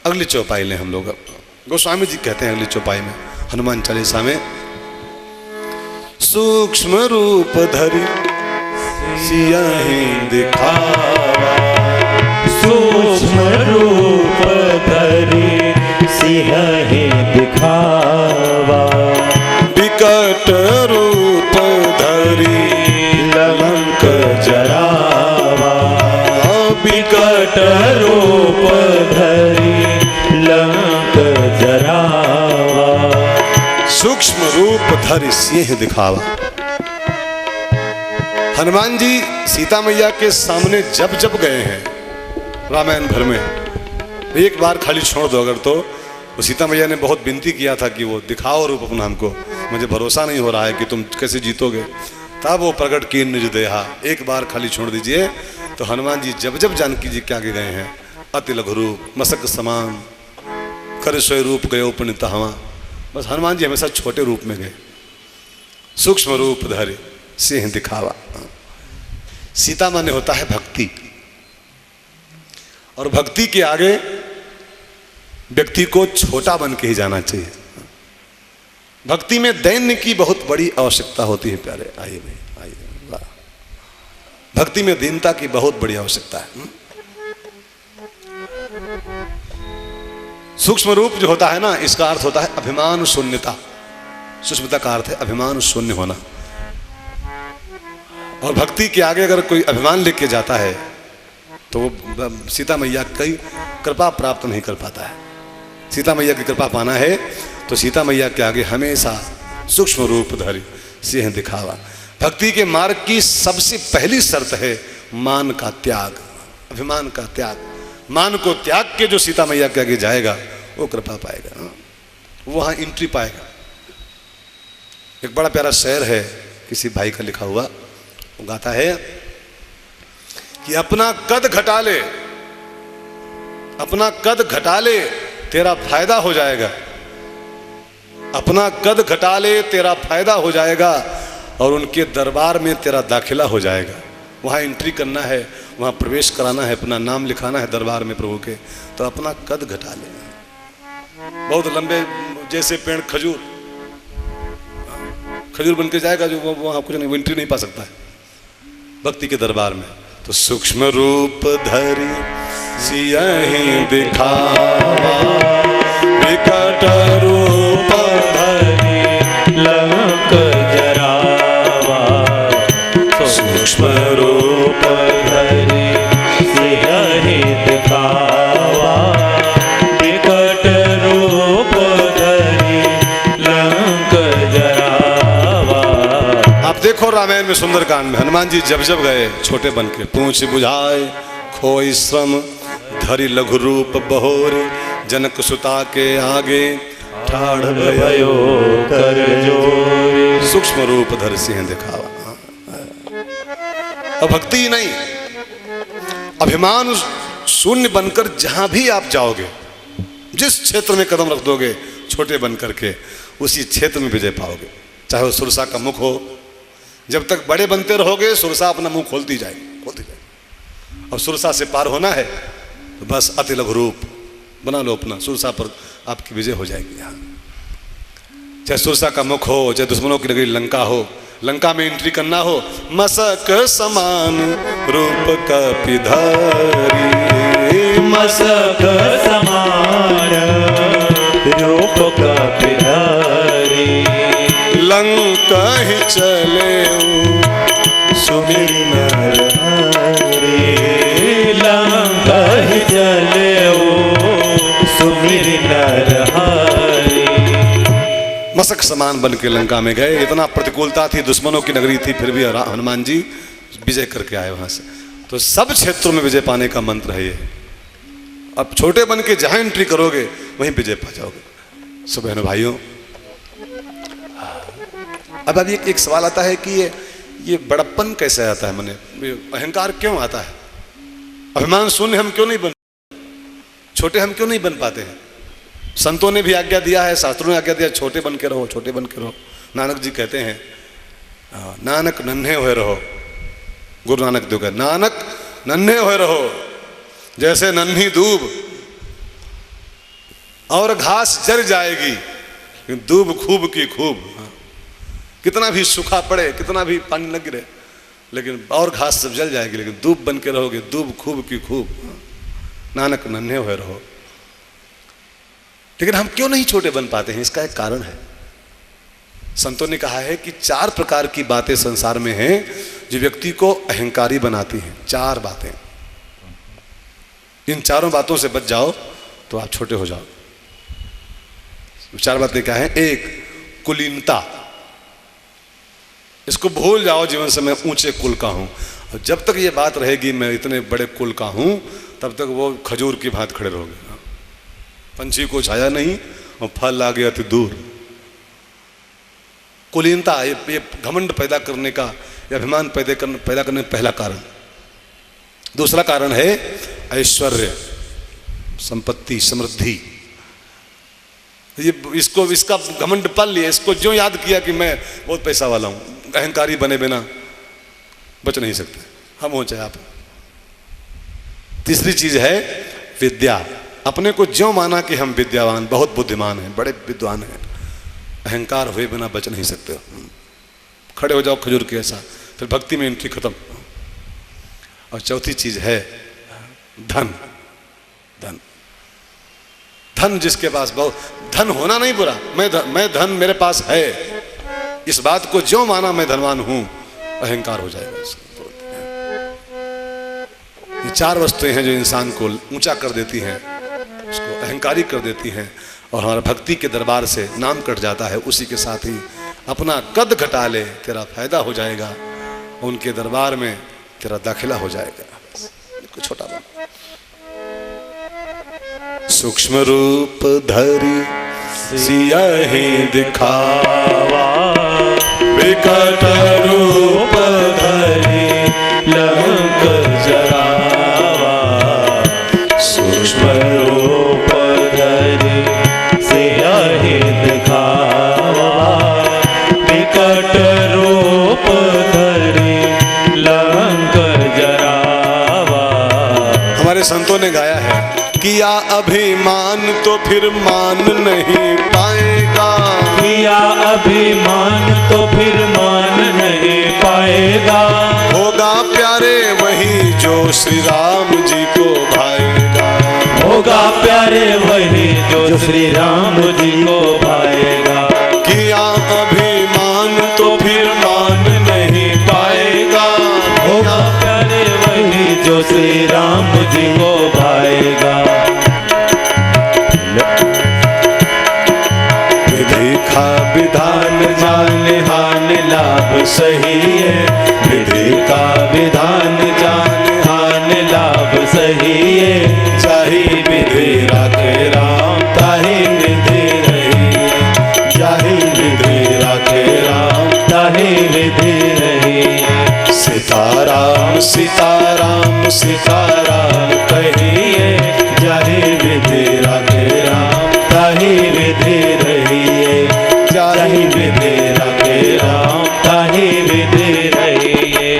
अगली चौपाई लें हम लोग। गोस्वामी जी कहते हैं अगली चौपाई में हनुमान चालीसा में, सूक्ष्म रूप धरि सियहि दिखावा, सूक्ष्म रूप धरि सियहि दिखावा, विकट रूप धरि लंक जरावा, विकट रूप धरि लंक जरावा, सूक्ष्म रूप धरि सिंह दिखावा। हनुमान जी सीता मैया के सामने जब जब गए हैं रामायण भर में, एक बार खाली छोड़ दो अगर, तो सीता मैया ने बहुत विनती किया था कि वो दिखाओ रूप अपना हमको, मुझे भरोसा नहीं हो रहा है कि तुम कैसे जीतोगे। तब वो प्रकट की निज देहा, एक बार खाली छोड़ दीजिए। तो हनुमान जी जब जब जानकी जी के आगे गए हैं, अति लघु रूप मसक समान कर सोय रूप गयो पुनित हवा, बस हनुमान जी हमेशा छोटे रूप में गए। सूक्ष्म रूप धरि सिंह दिखावा। सीता माने होता है भक्ति, और भक्ति के आगे व्यक्ति को छोटा बन के ही जाना चाहिए। भक्ति में दैन्य की बहुत बड़ी आवश्यकता होती है प्यारे। आइए भाई आइए, वाह, भक्ति में दीनता की बहुत बड़ी आवश्यकता है। सूक्ष्म रूप जो होता है ना, इसका अर्थ होता है अभिमान शून्यता। सूक्ष्मता का अर्थ है अभिमान शून्य होना। और भक्ति के आगे अगर कोई अभिमान लेके जाता है तो वो सीता मैया की कृपा प्राप्त नहीं कर पाता है। सीता मैया की कृपा पाना है तो सीता मैया के आगे हमेशा सूक्ष्म रूप धरि सिंह दिखावा। भक्ति के मार्ग की सबसे पहली शर्त है मान का त्याग, अभिमान का त्याग। मान को त्याग के जो सीता मैया के आगे जाएगा वो कृपा पाएगा, वो वहां एंट्री पाएगा। एक बड़ा प्यारा शेर है किसी भाई का लिखा हुआ, वो गाता है कि अपना कद घटा ले, अपना कद घटा ले तेरा फायदा हो जाएगा, अपना कद घटा ले तेरा फायदा हो जाएगा, और उनके दरबार में तेरा दाखिला हो जाएगा। वहाँ एंट्री करना है, वहाँ प्रवेश कराना है, अपना नाम लिखाना है दरबार में प्रभु के, तो अपना कद घटा ले। बहुत लंबे जैसे पेड़ खजूर, खजूर बन के जाएगा जो वहाँ कुछ नहीं, एंट्री नहीं पा सकता है भक्ति के दरबार में। तो सूक्ष्म रूप धरि सियहि दिखावा, विकट रूप धरि लंक जरावा, सूक्ष्म रूप धरि सियहि दिखावा, विकट रूप धरि लंक जरावा। आप देखो रामायण में सुंदरकांड में हनुमान जी जब जब गए छोटे बन के, पूंछ बुझाए खोई श्रम धरि लघु रूप बहोरे, जनक सुता के आगे ठाड़ भयो कर जोरे, सूक्ष्म रूप धरि सिंह दिखावा। अब भक्ति ही नहीं, अभिमान शून्य बनकर जहां भी आप जाओगे, जिस क्षेत्र में कदम रख दोगे छोटे बन करके, उसी क्षेत्र में विजय पाओगे। चाहे वो सुरसा का मुख हो, जब तक बड़े बनते रहोगे सुरसा अपना मुंह खोलती जाएगी, खोलती जाएगी। और सुरसा से पार होना है तो बस अति लघु रूप बना लो अपना, सुरसा पर आपकी विजय हो जाएगी। यहाँ चाहे सुरसा का मुख हो, चाहे दुश्मनों की नगरी लंका हो, लंका में एंट्री करना हो, मसक समान रूप कपिधारी, मसक समान रूप कपिधारी, लंका ही चले सुमिर नर हरि, लंका ही चले सुमिर नर हरि। मसक समान बन के लंका में गए। इतना प्रतिकूलता थी, दुश्मनों की नगरी थी, फिर भी हनुमान जी विजय करके आए वहां से। तो सब क्षेत्रों में विजय पाने का मंत्र है ये। अब छोटे बन के जहां एंट्री करोगे वहीं विजय पा जाओगे। सो बहनों भाइयों, अब एक सवाल आता है कि ये बड़प्पन कैसे आता है, मने अहंकार क्यों आता है? अभिमान शून्य हम क्यों नहीं बन, छोटे हम क्यों नहीं बन पाते हैं? संतों ने भी आज्ञा दिया है, शास्त्रों ने आज्ञा दिया, छोटे बन के रहो, छोटे बन के रहो। नानक जी कहते हैं, नानक नन्हे हुए रहो। गुरु नानक देव कहते, नानक नन्हे हुए रहो, जैसे नन्ही दूब और घास जर जाएगी, लेकिन दूब खूब की खूब। कितना भी सूखा पड़े, कितना भी पानी न गिरे, लेकिन और घास सब जल जाएगी, लेकिन दूब बन के रहोगे, दूब खूब की खूब। नानक नन्हे हुए रहो। लेकिन हम क्यों नहीं छोटे बन पाते हैं? इसका एक कारण है। संतों ने कहा है कि 4 प्रकार की बातें संसार में हैं जो व्यक्ति को अहंकारी बनाती हैं। 4 बातें, इन चारों बातों से बच जाओ तो आप छोटे हो जाओ। 4 बातें क्या है? 1, कुलीनता। इसको भूल जाओ जीवन से, मैं ऊंचे कुल का हूं। और जब तक ये बात रहेगी मैं इतने बड़े कुल का हूं, तब तक वो खजूर की भांति खड़े रहोगे। पंछी को छाया नहीं और फल आ गया अति दूर। कुलीनता, ये घमंड पैदा करने का, ये अभिमान पैदा करने का पहला कारण। दूसरा कारण है ऐश्वर्य, संपत्ति, समृद्धि। ये इसका घमंड पाल लिया, इसको जो याद किया कि मैं बहुत पैसा वाला हूं, अहंकारी बने बिना बच नहीं सकते, हम हो चाहे आप। तीसरी चीज है विद्या। अपने को ज्यों माना कि हम विद्यावान, बहुत बुद्धिमान हैं, बड़े विद्वान हैं, अहंकार हुए बिना बच नहीं सकते हो। खड़े हो जाओ खजूर के ऐसा, फिर भक्ति में एंट्री खत्म। और चौथी चीज है धन। धन, धन जिसके पास बहुत, धन होना नहीं बुरा, मैं धन मेरे पास है, इस बात को ज्यों माना मैं धनवान हूं, अहंकार हो जाएगा। ये 4 वस्तुएं हैं जो इंसान को ऊंचा कर देती हैं, उसको अहंकारी कर देती हैं, और हमारा भक्ति के दरबार से नाम कट जाता है। उसी के साथ ही अपना कद घटा ले, तेरा फायदा हो जाएगा, उनके दरबार में तेरा दाखिला हो जाएगा। कुछ छोटा बन, सूक्ष्म रूप धरी सियाही दिखावा, विकट रूप धरी लंक जरावा। सूक्ष्म रूप धरी सियाही दिखावा, विकट रूप धरी लंक जरावा। हमारे संतों ने गाया है, किया अभिमान तो फिर मान नहीं पाएगा, किया अभिमान तो फिर मान नहीं पाएगा। होगा प्यारे वही जो श्री राम जी को भाएगा, होगा प्यारे वही जो श्री राम जी को भाएगा। किया अभिमान तो फिर मान नहीं पाएगा, होगा प्यारे वही जो श्री राम जी को भाएगा। विधि का विधान जाने हान लाभ सही है, विधि का विधान जाने हान लाभ सही है। चाहे विधि राखे राम ताहि विधि रही, चाहे विधि राखे राम ताहि विधि रही। सीताराम सीताराम सीताराम कहिए, चाहे विधि राखे राम ताहि विधि रहिए, चाहे विधि राखे राम ताहि विधि रहिए।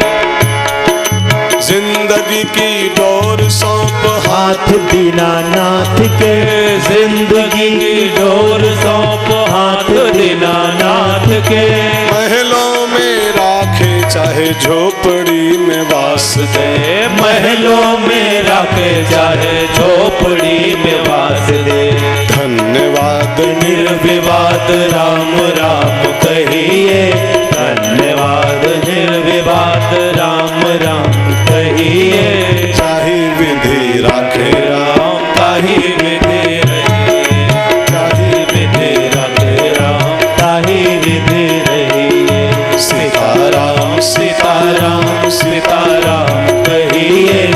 जिंदगी की डोर सौंप हाथ दीनानाथ के, जिंदगी की डोर सौंप हाथ दीनानाथ के। महलों में राखे चाहे झोपड़ी में वास दे, महलों में राखे चाहे झोपड़ी में वास दे। धन्यवाद निर्विवाद राम राम कहिए, धन्यवाद निर्विवाद राम राम कहिए। चाहे विधि राखे राम ताहि विधि रहिए, चाहे विधि राखे राम ताहि विधि रहिए। सीताराम सीताराम सीताराम कहिए,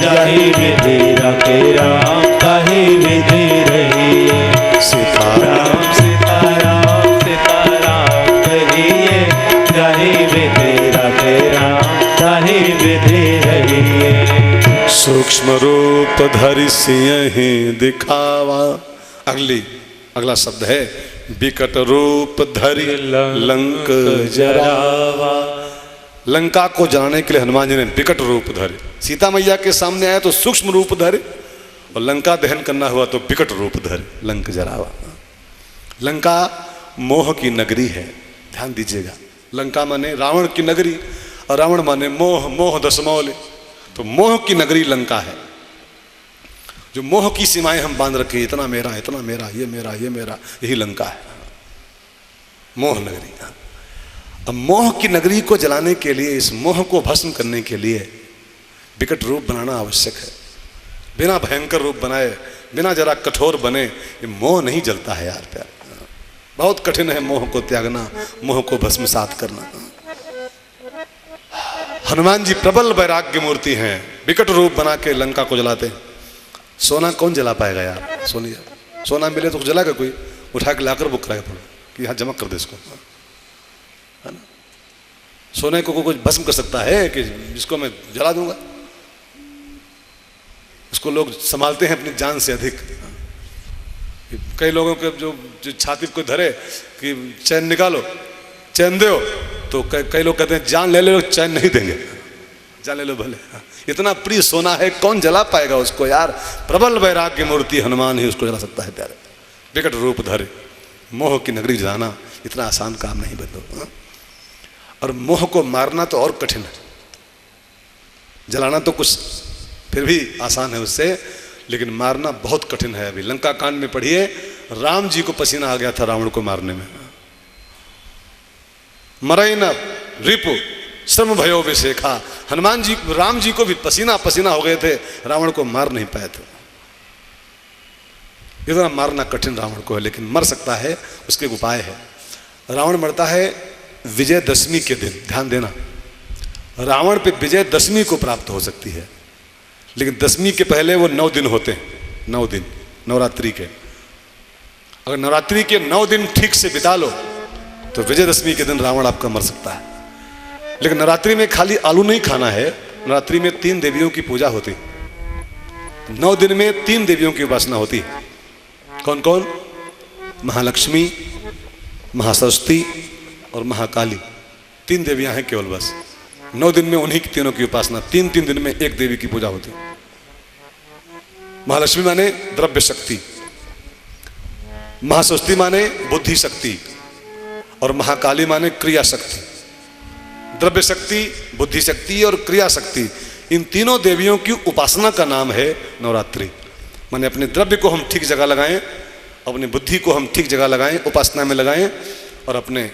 जाहि विधि राखे राम ताहि विधि रहिए। सीताराम सीताराम सीताराम कहिए, जाहि विधि राखे राम ताहि विधि रहिए। सूक्ष्म रूप धरि सियहि दिखावा। अगला शब्द है विकट रूप धरि लंक जरावा। लंका को जलाने के लिए हनुमान जी ने विकट रूप धरे। सीता मैया के सामने आए तो सूक्ष्म रूप धरे और लंका दहन करना हुआ तो विकट रूप धर लंक जरावा। लंका मोह की नगरी है, ध्यान दीजिएगा। लंका माने रावण की नगरी और रावण माने मोह, मोह दशमौल। तो मोह की नगरी लंका है। जो मोह की सीमाएं हम बांध रखे, इतना मेरा, ये मेरा, ये मेरा, यही लंका है, मोह नगरी। अब मोह की नगरी को जलाने के लिए, इस मोह को भस्म करने के लिए विकट रूप बनाना आवश्यक है। बिना भयंकर रूप बनाए, बिना जरा कठोर बने, ये मोह नहीं जलता है यार प्यार। बहुत कठिन है मोह को त्यागना, मोह को भस्मसात करना। हनुमान जी प्रबल वैराग्य मूर्ति हैं, विकट रूप बना के लंका को जलाते हैं। सोना कौन जला पाएगा यार? सोना मिले तो जलाएगा कोई? उठा के लाकर बुक कराएगा थोड़ा कि यहाँ जमा कर दे इसको, है ना? सोने को कुछ भस्म कर सकता है कि जिसको मैं जला दूंगा? उसको लोग संभालते हैं अपनी जान से अधिक। कई लोगों के जो छाती को धरे कि चैन निकालो, चैन दो, तो कई लोग कहते हैं जान ले लो, चैन नहीं देंगे। जान ले लो भले, इतना प्रिय सोना है, कौन जला पाएगा उसको यार? प्रबल वैराग्य मूर्ति हनुमान ही उसको जला सकता है प्यारे। विकट रूप धरे मोह की नगरी जलाना इतना आसान काम नहीं बंधु। और मोह को मारना तो और कठिन है। जलाना तो कुछ फिर भी आसान है उससे, लेकिन मारना बहुत कठिन है। अभी लंका कांड में पढ़िए, राम जी को पसीना आ गया था रावण को मारने में। मरई न रिपु श्रम भयो विशेखा। हनुमान जी, राम जी को भी पसीना पसीना हो गए थे, रावण को मार नहीं पाए थे। इतना मारना कठिन रावण को है, लेकिन मर सकता है, उसके उपाय है। रावण मरता है विजयदशमी के दिन। ध्यान देना, रावण पे विजयदशमी को प्राप्त हो सकती है, लेकिन दशमी के पहले वो 9 दिन होते हैं। 9 दिन नवरात्रि के। अगर नवरात्रि के 9 दिन ठीक से बिता लो तो विजयदशमी के दिन रावण आपका मर सकता है। लेकिन नवरात्रि में खाली आलू नहीं खाना है। नवरात्रि में 3 देवियों की पूजा होती। 9 दिन में 3 देवियों की उपासना होती। कौन कौन? महालक्ष्मी, महासरस्वती और महाकाली। 3 देवियां हैं केवल बस। 9 दिन में उन्हीं की तीनों की उपासना। 3 दिन में एक देवी की पूजा होती। महालक्ष्मी माने द्रव्य शक्ति, महासरस्वती माने बुद्धि शक्ति और महाकाली माने क्रिया शक्ति। द्रव्य शक्ति, बुद्धि शक्ति और क्रिया शक्ति, इन तीनों देवियों की उपासना का नाम है नवरात्रि। माने अपने द्रव्य को हम ठीक जगह लगाएं, अपनी बुद्धि को हम ठीक जगह लगाएं, उपासना में लगाएं, और अपने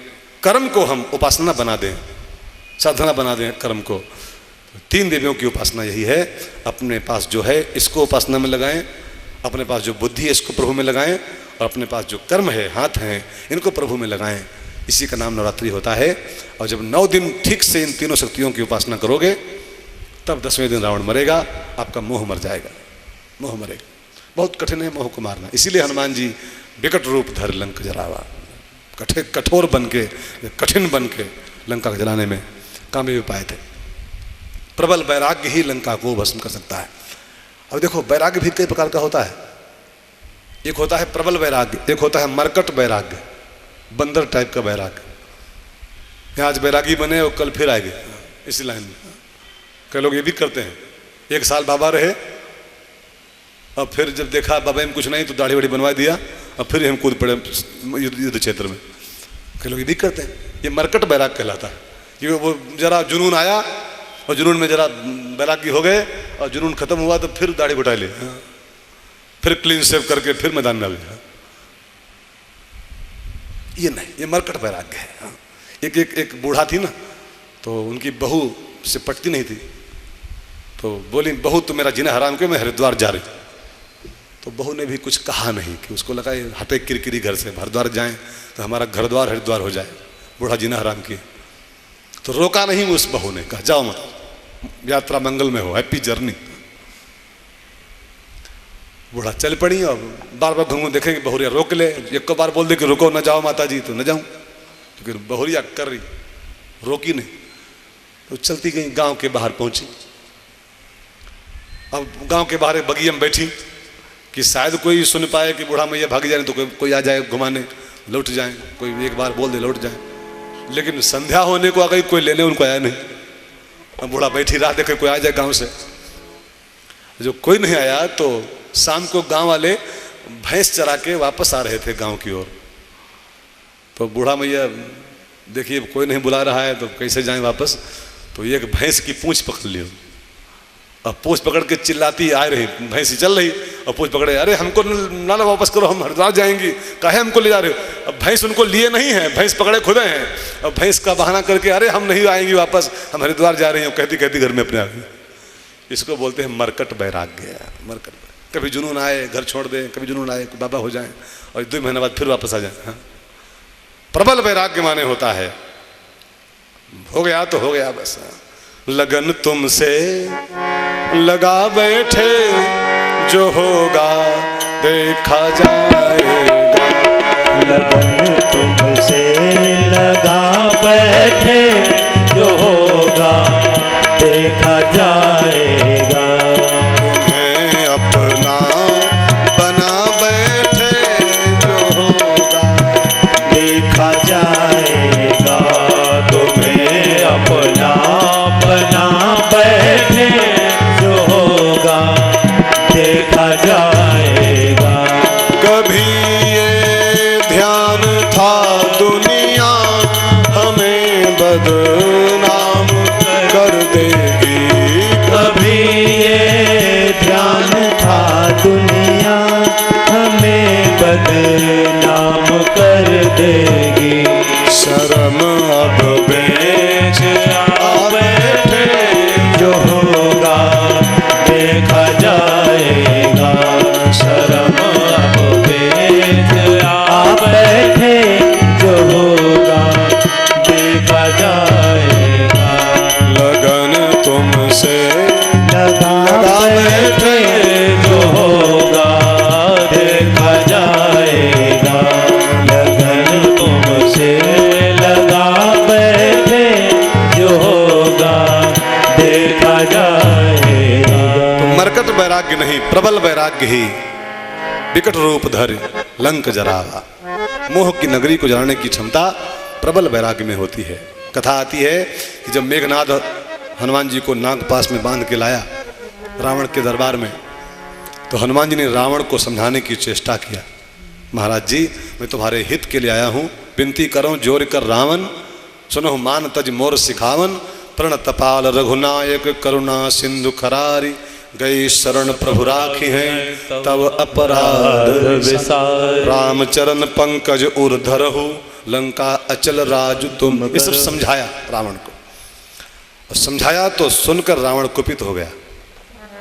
कर्म को हम उपासना बना दें, साधना बना दें कर्म को। 3 देवियों की उपासना यही है। अपने पास जो है इसको उपासना में लगाएं, अपने पास जो बुद्धि है इसको प्रभु में लगाएं, और अपने पास जो कर्म है, हाथ हैं, इनको प्रभु में लगाएं। इसी का नाम नवरात्रि होता है। और जब 9 दिन ठीक से इन तीनों शक्तियों की उपासना करोगे, तब 10वें दिन रावण मरेगा, आपका मोह मर जाएगा। मोह मरेगा। बहुत कठिन है मोह को मारना। इसीलिए हनुमान जी विकट रूप धर लंक जरावा, कठोर बन के, कठिन बन के लंका को जलाने में कामयाबी पाए थे। प्रबल वैराग्य ही लंका को भस्म कर सकता है। अब देखो, वैराग्य भी कई प्रकार का होता है। एक होता है प्रबल वैराग्य, एक होता है मरकट वैराग्य, बंदर टाइप का वैराग्य। आज वैरागी बने और कल फिर आएंगे इसी लाइन में। कई लोग ये भी करते हैं, 1 साल बाबा रहे और फिर जब देखा बाबा में कुछ नहीं तो दाढ़ी वाड़ी बनवा दिया और फिर हम कूद पड़े युद्ध क्षेत्र में। कई लोग ये भी करते हैं। ये मरकट वैराग कहलाता है। कि वो जरा जुनून आया और जुनून में जरा वैरागी हो गए, और जुनून खत्म हुआ तो फिर दाढ़ी बटा ली, फिर क्लीन शेव करके फिर मैदान में आ गए। ये नहीं, ये मरकट वैराग्य है। एक बूढ़ा थी ना, तो उनकी बहू से पटती नहीं थी, तो बोली बहू तो मेरा जीना हराम क्यों, मैं हरिद्वार जा रही। तो बहू ने भी कुछ कहा नहीं, कि उसको लगा ये हटे किरकिरी घर से, हरिद्वार जाएं तो हमारा घर द्वार हरिद्वार हो जाए, बूढ़ा जीना हराम किए। तो रोका नहीं उस बहू ने, कहा जाओ मत, यात्रा मंगल में हो, हैप्पी जर्नी। बूढ़ा चल पड़ी और बार बार घूमू देखेंगे बहुरिया रोक ले। एक बार बोल दे कि रुको न जाओ माता जी, तो न जाऊं, क्योंकि बहुरिया कर रही, रोकी नहीं। तो चलती गई, गांव के बाहर पहुंची। अब गांव के बाहर एक बगिया में बैठी कि शायद कोई सुन पाए कि बूढ़ा मैया भाग जाए, तो कोई आ जाए घुमाने, लौट जाए, कोई एक बार बोल दे लौट जाए। लेकिन संध्या होने को आ गई, कोई लेने उनको आया नहीं। अब बूढ़ा बैठी राह देखे कोई आ जाए गांव से। जो कोई नहीं आया तो शाम को गांव वाले भैंस चरा के वापस आ रहे थे गांव की ओर। तो बूढ़ा मैया देखिए कोई नहीं बुला रहा है तो कैसे जाएं वापस, तो एक भैंस की पूंछ पकड़ लियो और पूंछ पकड़ के चिल्लाती आ रही, भैंस चल रही और पूंछ पकड़े, अरे हमको ना वापस करो, हम हरिद्वार जाएंगी, काहे हमको ले जा रहे हो। अब भैंस उनको लिए नहीं है, भैंस पकड़े खुद हैं, और भैंस का बहाना करके अरे हम नहीं आएंगी वापस, हम हरिद्वार जा रही हूँ, कहती कहती घर में अपने आ गई। इसको बोलते हैं मरकट वैराग्य। मरकट, कभी जुनून आए घर छोड़ दें, कभी जुनून आए बाबा हो जाएं और 2 महीने बाद फिर वापस आ जाएं। हाँ? प्रबल वैराग्य माने होता है हो गया तो हो गया बस। लगन तुमसे लगा बैठे, जो होगा देखा जाएगा। लगन तुमसे लगा बैठे, जो होगा देखा जाएगा। तुम्हें अपना बना बैठे, जो होगा देखा जाएगा। तुम्हें अपना बना बैठे, जो होगा देखा जाएगा। कभी ये ध्यान था दुनिया हमें बदनाम कर देगी। कभी ये ध्यान था दुनिया हमें बदनाम कर देगी। शर्म अब बेच आ बैठे, जो होगा देखा जाएगा। शर्म अब बेच आ बैठे, जो होगा देखा जाएगा। लगन तुमसे लगा बैठे, जो होगा देखा जाएगा। लगन तुमसे लगा बैठे, जो होगा देखा जाएगा। मरकट वैराग्य नहीं, प्रबल वैराग्य ही विकट रूप धर लंक जरावा। मोह की नगरी को जलाने की क्षमता प्रबल वैराग्य में होती है। कथा आती है कि जब मेघनाद हनुमान जी को नाग पास में बांध के लाया रावण के दरबार में, तो हनुमान जी ने रावण को समझाने की चेष्टा किया, महाराज जी मैं तुम्हारे हित के लिए आया हूँ, विनती करो जोर कर रावण, सुनो मान तज मोर सिखावन। प्रण तपाल रघुनायक करुणा सिंधु खरारी, गई शरण प्रभु राखी हैं तब अपराध विसार। रामचरण पंकज उर धरहु, लंका अचल राजु तुम। ये सब समझाया रावण को, और समझाया तो सुनकर रावण कुपित हो गया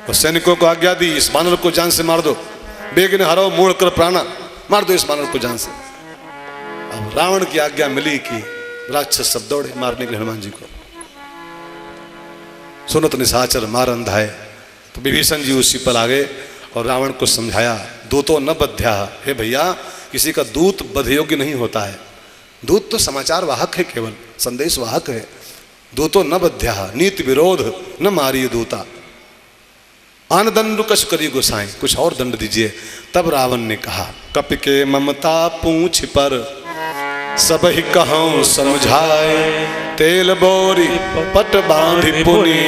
और सैनिकों को आज्ञा दी, इस बानर को जान से मार दो, बेगने हरो मोड़ कर प्राणा, मार दो इस बानर को जान से। अब रावण की आज्ञा मिली कि राक्षस सब दौड़े मारने के लिए हनुमान जी को। सुनत निशाचर मार अंधाए, तो विभीषण जी उसी पर आ गए और रावण को समझाया, दूतो न बध्या। हे भैया, किसी का दूत बध योग्य नहीं होता है, दूत तो समाचार वाहक है, केवल संदेश वाहक है। दूतो न बध्या, नीति विरोध न मारिय दूता। आन दंड कछ करी गोसाई, कुछ और दंड दीजिए। तब रावण ने कहा, कपि के ममता पूछ पर सब ही कहूँ समझाए, तेल बोरी पट बांधी पुनी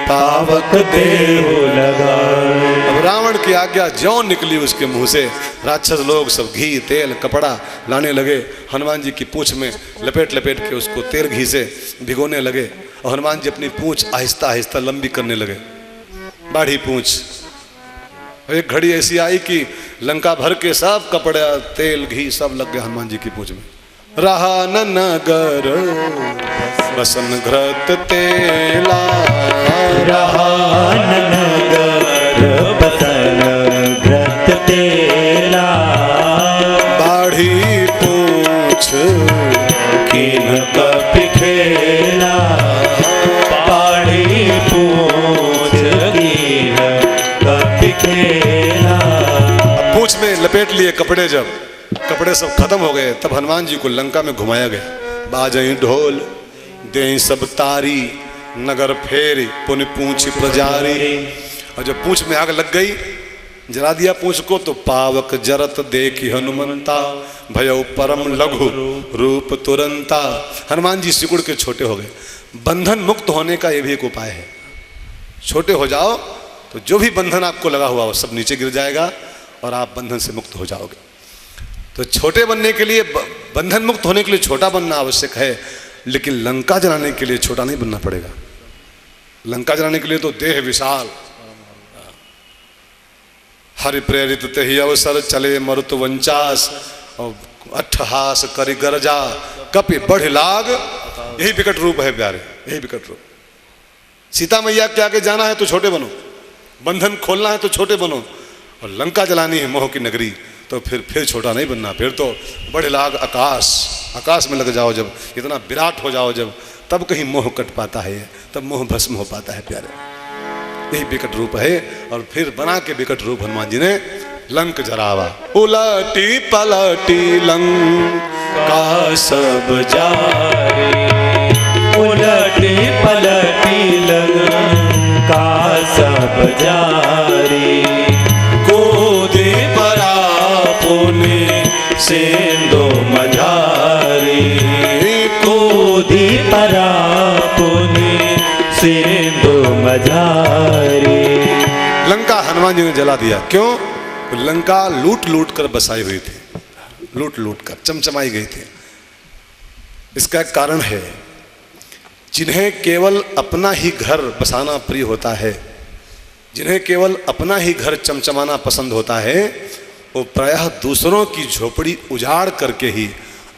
पावक देहु लगाए। अब रावण की आज्ञा ज्यों निकली उसके मुंह से, राक्षस लोग सब घी तेल कपड़ा लाने लगे, हनुमान जी की पूंछ में लपेट लपेट के उसको तेल घी से भिगोने लगे, और हनुमान जी अपनी पूंछ आहिस्ता आहिस्ता लंबी करने लगे, बाढ़ी पूंछ। एक घड़ी ऐसी आई कि लंका भर के सब कपड़ा तेल घी सब लग गया हनुमान जी की पूंछ में। रहा न नगर बसन घृत तेला, रहा न नगर बसन घृत तेला। बाढ़ी पूछ किन कपि खेला, बाढ़ी पूछ किन कपि खेला। पूंछ में लपेट लिए कपड़े, जब कपड़े सब खत्म हो गए तब हनुमान जी को लंका में घुमाया गया। बाजई ढोल दें सब तारी, नगर फेरी पुन पूंछ प्रजारी। और जब पूंछ में आग लग गई, जला दिया पूंछ को, तो पावक जरत देखी हनुमंता, भयो परम लघु रूप तुरंता। हनुमान जी सिकुड़ के छोटे हो गए। बंधन मुक्त होने का यह भी एक उपाय है, छोटे हो जाओ तो तो जो भी बंधन आपको लगा हुआ वो सब नीचे गिर जाएगा और आप बंधन से मुक्त हो जाओगे। तो छोटे बनने के लिए, बंधन मुक्त होने के लिए छोटा बनना आवश्यक है, लेकिन लंका जलाने के लिए छोटा नहीं बनना पड़ेगा। लंका जलाने के लिए तो देह विशाल, हरि प्रेरित ते ही अवसर चले मरुत वंचास, और अट्ठहास करि गरजा कपि बढ़ लाग, यही विकट रूप है प्यारे, यही विकट रूप। सीता मैया के आगे जाना है तो छोटे बनो, बंधन खोलना है तो छोटे बनो, और लंका जलानी है मोह की नगरी तो फिर छोटा नहीं बनना, फिर तो बढ़ लाग आकाश में लग जाओ, जब इतना विराट हो जाओ जब, तब कहीं मोह कट पाता है, तब मोह भस्म हो पाता है प्यारे। यही विकट रूप है। और फिर बना के विकट रूप हनुमान जी ने लंक जरावा। उलटी पलटी लंका सब जारे, उलटी पलटी लंका सब जारे, कूदी परा पुनि सेंदो मझारी, कूदी परा पुनि सेंदो मझारी। लंका हनुमान जी ने जला दिया। क्यों? लंका लूट लूट कर बसाई हुई थी, लूट लूट कर चमचमाई गई थी। इसका एक कारण है, जिन्हें केवल अपना ही घर बसाना प्रिय होता है, जिन्हें केवल अपना ही घर चमचमाना पसंद होता है, वो प्रायः दूसरों की झोपड़ी उजाड़ करके ही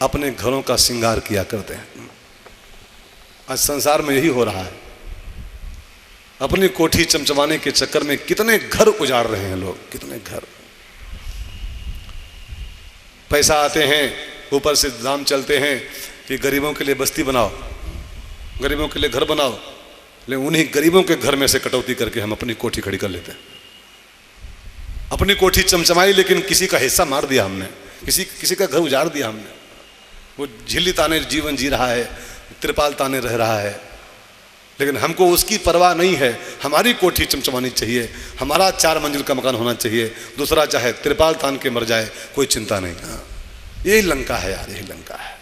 अपने घरों का श्रृंगार किया करते हैं। आज संसार में यही हो रहा है। अपनी कोठी चमचमाने के चक्कर में कितने घर उजाड़ रहे हैं लोग, कितने घर। पैसा आते हैं, ऊपर से दाम चलते हैं कि गरीबों के लिए बस्ती बनाओ, गरीबों के लिए घर बनाओ, लेकिन उन्हीं गरीबों के घर में से कटौती करके हम अपनी कोठी खड़ी कर लेते हैं। अपनी कोठी चमचमाई, लेकिन किसी का हिस्सा मार दिया हमने, किसी का घर उजाड़ दिया हमने। वो झिल्ली ताने जीवन जी रहा है, त्रिपाल ताने रह रहा है, लेकिन हमको उसकी परवाह नहीं है। हमारी कोठी चमचमानी चाहिए, हमारा 4 मंजिल का मकान होना चाहिए, दूसरा चाहे त्रिपाल तान के मर जाए, कोई चिंता नहीं। हाँ, यही लंका है यार, यही लंका है।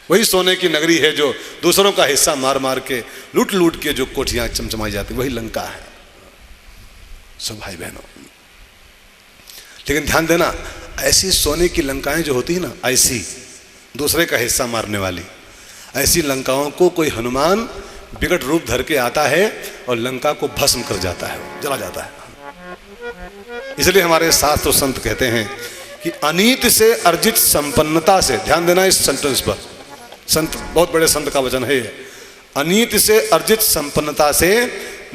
वही सोने की नगरी है जो दूसरों का हिस्सा मार मार के, लूट लूट के जो कोठियां चमचमाई जाती, वही लंका है सब भाई बहनों। लेकिन ध्यान देना, ऐसी सोने की लंकाएं जो होती है ना, ऐसी दूसरे का हिस्सा मारने वाली, ऐसी लंकाओं को कोई हनुमान विकट रूप धर के आता है और लंका को भस्म कर जाता है, जला जाता है। इसलिए हमारे शास्त्र संत कहते हैं कि अनीत से अर्जित संपन्नता से, ध्यान देना इस सेंटेंस पर, संत बहुत बड़े संत का वचन है, अनीत से अर्जित संपन्नता से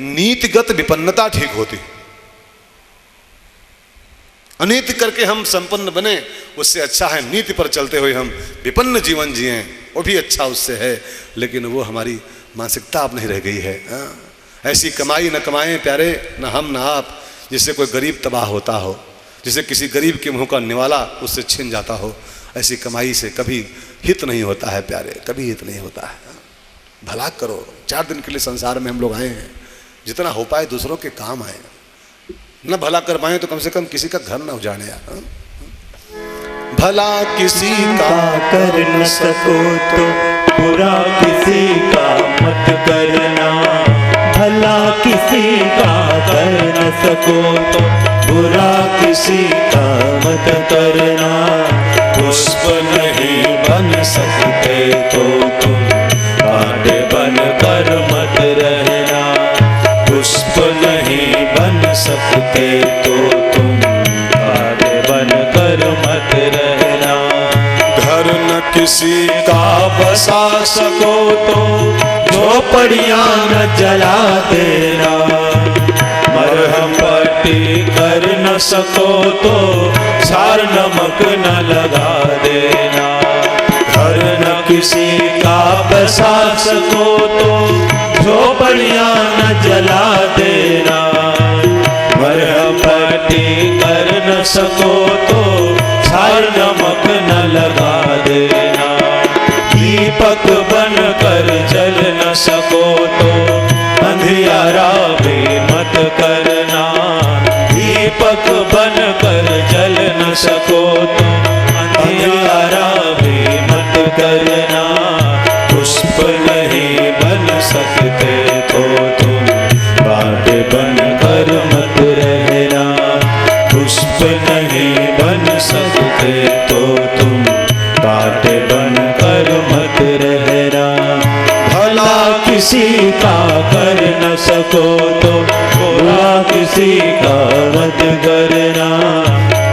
नीतिगत विपन्नता ठीक होती। अनीत करके हम संपन्न बने, उससे अच्छा है नीति पर चलते हुए हम विपन्न जीवन जिए, वो भी अच्छा उससे है, लेकिन वो हमारी मानसिकता अब नहीं रह गई है। ऐसी कमाई न कमाएं प्यारे, न हम न आप, जिससे कोई गरीब तबाह होता हो, जिससे किसी गरीब के मुंह का निवाला उससे छिन जाता हो। ऐसी कमाई से कभी हित नहीं होता है प्यारे, कभी हित नहीं होता है। भला करो, 4 दिन के लिए संसार में हम लोग आए हैं, जितना हो पाए दूसरों के काम आए, न भला कर पाए तो कम से कम किसी का घर न उजाड़े यार। भला किसी का कर न सको तो बुरा किसी का मत करना, भला किसी का कर न सको तो बुरा किसी का मत करना। पुष्प नहीं बन सकते तो तुम कांट बन कर मत रहना, पुष्प नहीं बन सकते तो तुम कांट बन कर मत रहना। घर न किसी का बसा सको तो झोपड़ियां न जला देना, मरहम पट्टी कर न सको तो सार नमक न लगा देना। घर न किसी का बसा सको तो झोपड़ियां न जला देना, मरहम पट्टी कर न सको तो सार नमक न लगा देना। दीपक बन कर जल न सको तो अंधियारा भी मत करना, दीपक बन कर जल न सको तो अंधियारा भी मत करना। पुष्प नहीं बन सकते तो तुम कांटे बन कर सकते तो तुम कांटे बनकर मत रहना। भला किसी का कर न सको तो बुरा किसी का मत करना।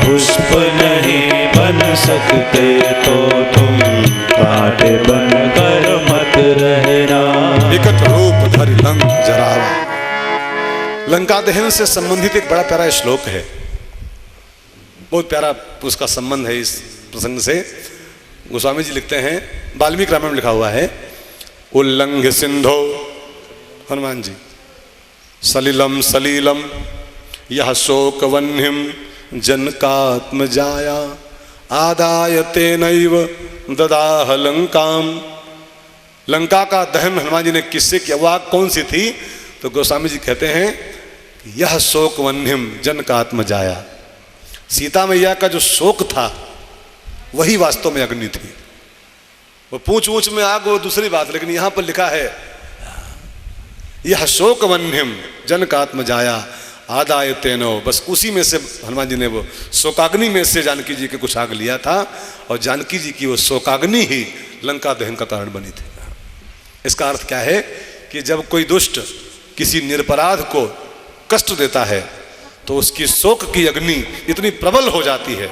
पुष्प नहीं बन सकते तो तुम कांटे बनकर मत रहना। विकट रूप धरि लंक जरावा। लंका दहन से संबंधित एक बड़ा प्यारा श्लोक है, बहुत प्यारा उसका संबंध है इस प्रसंग से। गोस्वामी जी लिखते हैं, वाल्मीकि रामायण में लिखा हुआ है, उल्लंघ्य सिंधो, हनुमान जी, सलिलम सलीलम यह शोक वह्निम जनकात्मजाया आदाय तेनैव ददाह लंकाम। लंका का दहन हनुमान जी ने किससे किया? वह आग कौन सी थी? तो गोस्वामी जी कहते हैं, यह शोक वह्निम जनकात्मजाया। सीता मैया का जो शोक था वही वास्तव में अग्नि थी। वो पूंछ ऊंच में आग वो दूसरी बात, लेकिन यहां पर लिखा है यह शोक वह्निम जनकात्मजाया आदाय तेनो। बस उसी में से हनुमान जी ने वो शोकाग्नि में से जानकी जी के कुछ आग लिया था, और जानकी जी की वो शोकाग्नि ही लंका दहन का कारण बनी थी। इसका अर्थ क्या है कि जब कोई दुष्ट किसी निरपराध को कष्ट देता है तो उसकी शोक की अग्नि इतनी प्रबल हो जाती है,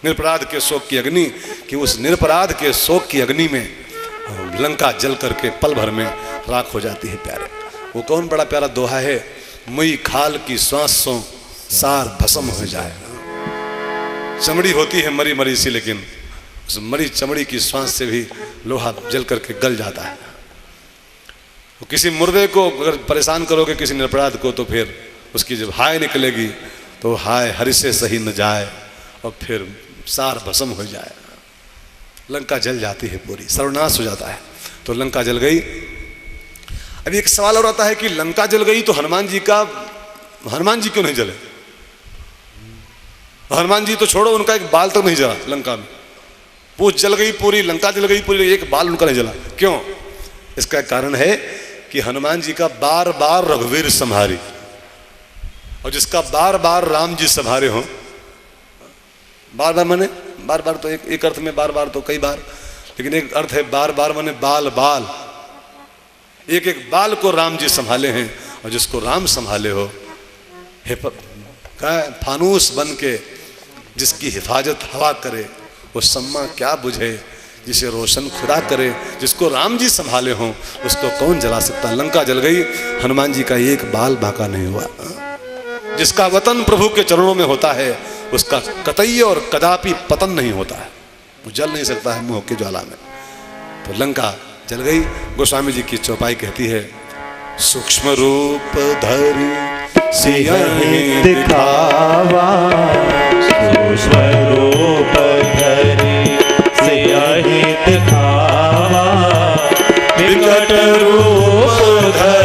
निरपराध के शोक की अग्नि, कि उस निरपराध के शोक की अग्नि में लंका जल करके पल भर में राख हो जाती है। प्यारे, वो कौन बड़ा प्यारा दोहा है, मई खाल की श्वासों सार भस्म हो जाए। चमड़ी होती है मरी मरी सी, लेकिन उस मरी चमड़ी की श्वास से भी लोहा जल करके गल जाता है। किसी मुर्दे को अगर परेशान करोगे, किसी निरपराध को, तो फिर उसकी जब हाय निकलेगी तो हाय हरि से सही न जाए, और फिर सार भस्म हो जाए। लंका जल जाती है, पूरी सर्वनाश हो जाता है। तो लंका जल गई। अब एक सवाल और आता है कि लंका जल गई तो हनुमान जी क्यों नहीं जले? हनुमान जी तो छोड़ो, उनका एक बाल तक नहीं जला लंका में। पूछ जल गई पूरी, लंका जल गई पूरी, एक बाल उनका नहीं जला। क्यों? इसका कारण है कि हनुमान जी का बार बार रघुवीर संहारी, और जिसका बार बार राम जी संहारे हो। बार बार माने बार बार तो एक अर्थ में बार बार तो कई बार, लेकिन एक अर्थ है बार बार माने बाल बाल, एक एक बाल को राम जी संभाले हैं। और जिसको राम संभाले हो, फानूस बन के जिसकी हिफाजत हवा करे, वो सम्मा क्या बुझे जिसे रोशन खुदा करे। जिसको राम जी संभाले हों उसको कौन जला सकता? लंका जल गई, हनुमान जी का एक बाल बांका नहीं हुआ। जिसका वतन प्रभु के चरणों में होता है उसका कतई और कदापि पतन नहीं होता है, वो जल नहीं सकता है मोह की ज्वाला में। तो लंका जल गई। गोस्वामी जी की चौपाई कहती है, सूक्ष्म रूप धरि सिंह दिखावा, सूक्ष्म रूप धरि सिंह दिखावा, विकट रूप धरि